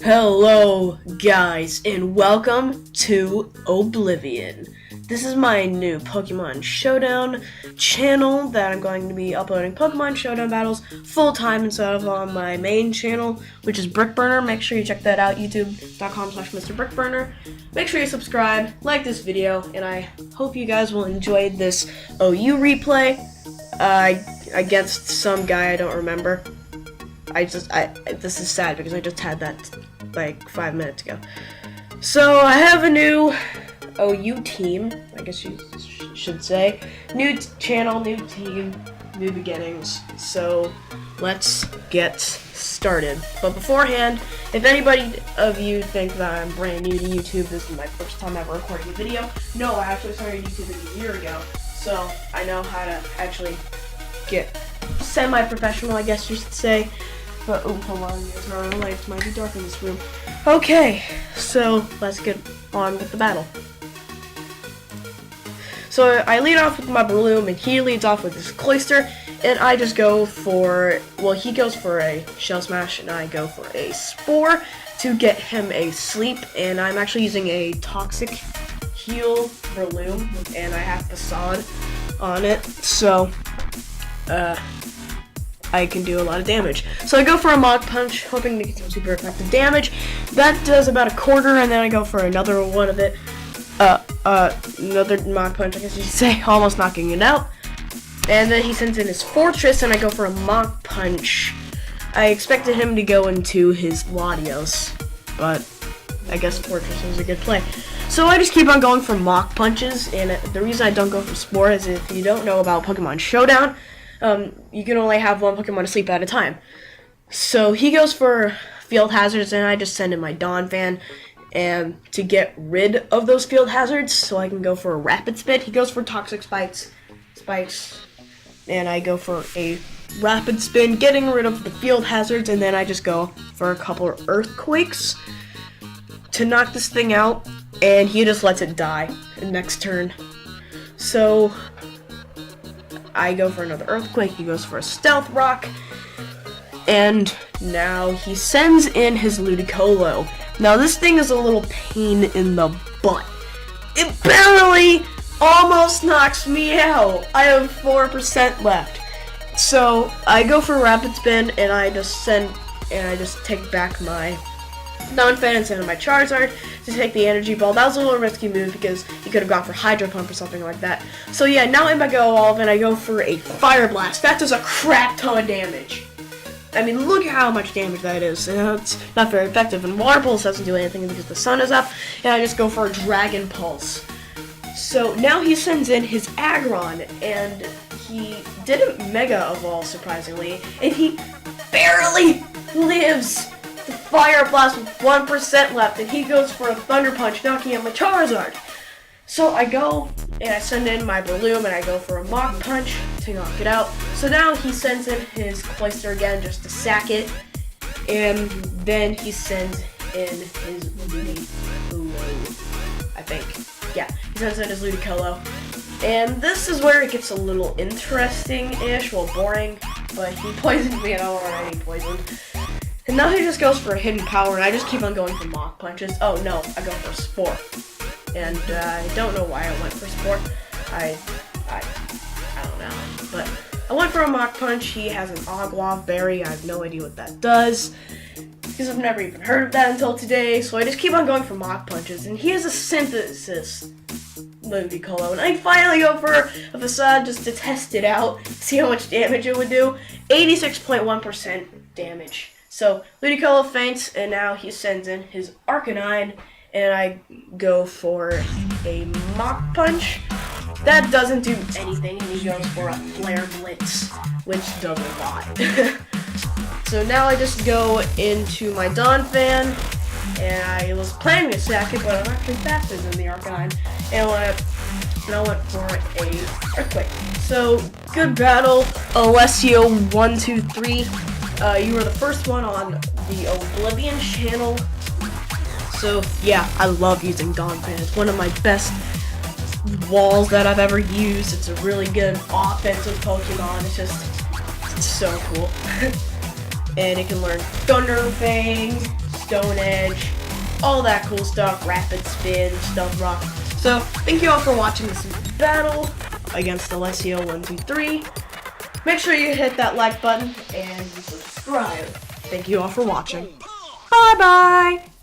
Hello guys and welcome to Oblivion. This is my new Pokemon Showdown channel that I'm going to be uploading Pokemon Showdown battles full-time instead of on my main channel, which is Brickburner. Make sure you check that out, youtube.com/MrBrickburner. Make sure you subscribe, like this video, and I hope you guys will enjoy this OU replay against some guy I don't remember. This is sad because I just had that like 5 minutes ago. So I have a new OU team, I guess you should say. New channel, new team, new beginnings. So let's get started. But beforehand, if anybody of you think that I'm brand new to YouTube, this is my first time ever recording a video. No, I actually started YouTube a year ago, so I know how to actually get semi-professional, I guess you should say. But, oh, hold on, there's no lights, might be dark in this room. Okay, so let's get on with the battle. So I lead off with my Breloom, and he leads off with his Cloyster, and I just go for, well, he goes for a Shell Smash, and I go for a Spore to get him a Sleep, and I'm actually using a Toxic Heal Breloom, and I have Facade on it, so, I can do a lot of damage. So I go for a Mach Punch, hoping to get some super effective damage. That does about a quarter, and then I go for another one of it. Another Mach Punch, I guess you should say, almost knocking it out. And then he sends in his Fortress, and I go for a Mach Punch. I expected him to go into his Latios, but I guess Fortress was a good play. So I just keep on going for Mach Punches, and the reason I don't go for Spore is if you don't know about Pokemon Showdown, you can only have one Pokemon to sleep at a time. So he goes for Field Hazards, and I just send in my Donphan and to get rid of those Field Hazards, so I can go for a Rapid Spit. He goes for Toxic Spikes, and I go for a Rapid Spin, getting rid of the Field Hazards, and then I just go for a couple of Earthquakes to knock this thing out, and he just lets it die the next turn. So I go for another Earthquake, he goes for a Stealth Rock, and now he sends in his Ludicolo. Now this thing is a little pain in the butt. It barely almost knocks me out. I have 4% left. So I go for Rapid Spin, and I just take back my Donphan and send in my Charizard to take the Energy Ball. That was a little risky move because you could have gone for Hydro Pump or something like that. So yeah, now in my Go Evolve, and I go for a Fire Blast. That does a crap ton of damage. I mean, look at how much damage that is. It's not very effective. And Water Pulse doesn't do anything because the sun is up, and I just go for a Dragon Pulse. So now he sends in his Aggron, and he didn't Mega Evolve, surprisingly, and he barely lives the Fire Blast with 1% left, and he goes for a Thunder Punch, knocking out my Charizard. So I go, and I send in my Breloom, and I go for a Mach Punch to knock it out. So now he sends in his Cloyster again just to sack it, and then he sends in his Ludicolo, I think. Yeah, he sends in his Ludicolo. And this is where it gets a little interesting-ish, well, boring, but he poisoned me, and I don't want any poison. And now he just goes for a Hidden Power, and I just keep on going for Mach Punches. Oh no, I go for a Spore. And I don't know why I went for Spore. I don't know. But I went for a Mach Punch. He has an Ogloff Berry. I have no idea what that does, because I've never even heard of that until today. So I just keep on going for Mach Punches. And he has a Synthesis Ludicolo. And I finally go for a Facade just to test it out, see how much damage it would do. 86.1% damage. So Ludicolo faints, and now he sends in his Arcanine, and I go for a Mach Punch. That doesn't do anything, and he goes for a Flare Blitz, which does a lot. So now I just go into my Donphan, and I was planning to sack it, but I'm actually faster than the Arcanine, and I went for a Earthquake. So good battle, Alessio 123. You were the first one on the Oblivion channel. So yeah, I love using Donphan. It's one of my best walls that I've ever used. It's a really good offensive Pokemon. It's so cool. And it can learn Thunder Fang, Stone Edge, all that cool stuff, Rapid Spin, Stealth Rock. So, thank you all for watching this battle against Alessio 123. Make sure you hit that like button and subscribe. Thank you all for watching. Bye-bye!